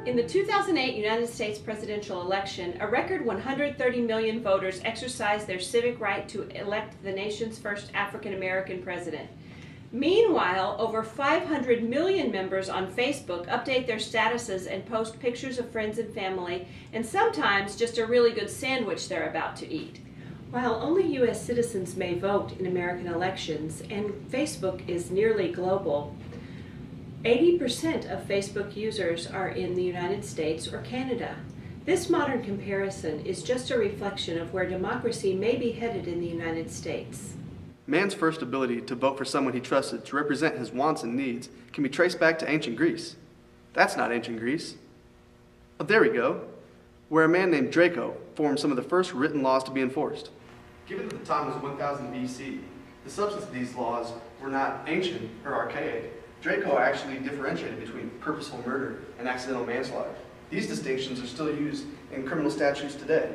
In the 2008 United States presidential election, a record 130 million voters exercised their civic right to elect the nation's first African American president. Meanwhile, over 500 million members on Facebook update their statuses and post pictures of friends and family, and sometimes just a really good sandwich they're about to eat. While only U.S. citizens may vote in American elections, and Facebook is nearly global, 80% of Facebook users are in the United States or Canada. This modern comparison is just a reflection of where democracy may be headed in the United States. Man's first ability to vote for someone he trusted to represent his wants and needs can be traced back to ancient Greece. That's not ancient Greece. Oh, there we go, where a man named Draco formed some of the first written laws to be enforced. Given that the time was 1000 BC, the substance of these laws were not ancient or archaic. Draco actually differentiated between purposeful murder and accidental manslaughter. These distinctions are still used in criminal statutes today.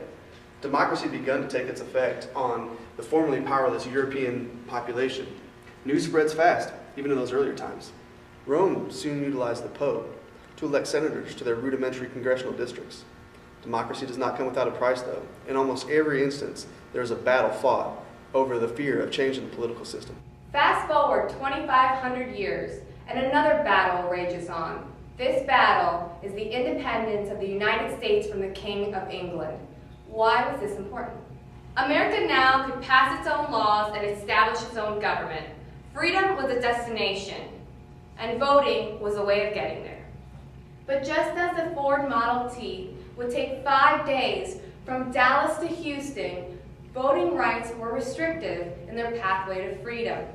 Democracy had begun to take its effect on the formerly powerless European population. News spreads fast, even in those earlier times. Rome soon utilized the Pope to elect senators to their rudimentary congressional districts. Democracy does not come without a price, though. In almost every instance, there is a battle fought over the fear of changing the political system. Fast forward 2,500 years, and another battle rages on. This battle is the independence of the United States from the King of England. Why was this important? America now could pass its own laws and establish its own government. Freedom was a destination, and voting was a way of getting there. But just as the Ford Model T would take 5 days from Dallas to Houston, voting rights were restrictive in their pathway to freedom.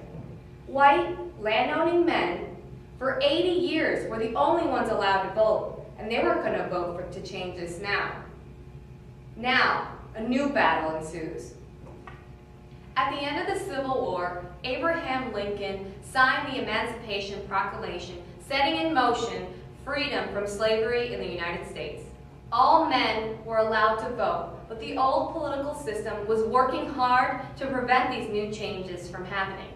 White, land-owning men for 80 years were the only ones allowed to vote, and they weren't going to vote to change this now. Now, a new battle ensues. At the end of the Civil War, Abraham Lincoln signed the Emancipation Proclamation, setting in motion freedom from slavery in the United States. All men were allowed to vote, but the old political system was working hard to prevent these new changes from happening.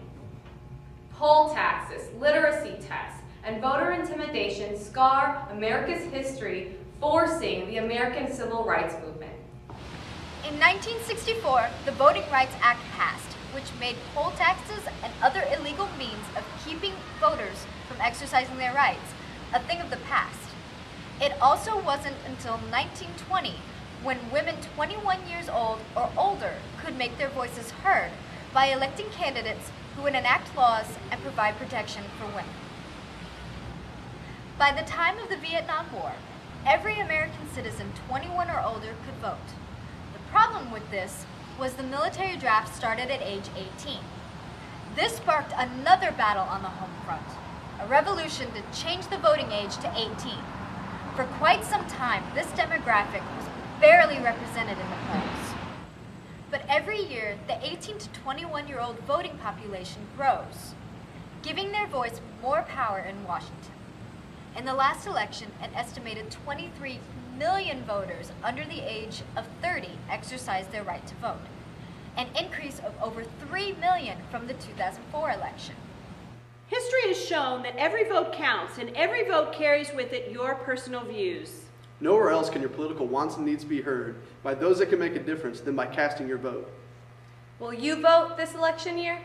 Poll taxes, literacy tests, and voter intimidation scar America's history, forcing the American Civil Rights Movement. In 1964, the Voting Rights Act passed, which made poll taxes and other illegal means of keeping voters from exercising their rights a thing of the past. It also wasn't until 1920 when women 21 years old or older could make their voices heard by electing candidates who would enact laws and provide protection for women. By the time of the Vietnam War, every American citizen 21 or older could vote. The problem with this was the military draft started at age 18. This sparked another battle on the home front, a revolution to change the voting age to 18. For quite some time, this demographic was barely represented in the polls. But every year, the 18 to 21-year-old voting population grows, giving their voice more power in Washington. In the last election, an estimated 23 million voters under the age of 30 exercised their right to vote, an increase of over 3 million from the 2004 election. History has shown that every vote counts, and every vote carries with it your personal views. Nowhere else can your political wants and needs be heard by those that can make a difference than by casting your vote. Will you vote this election year?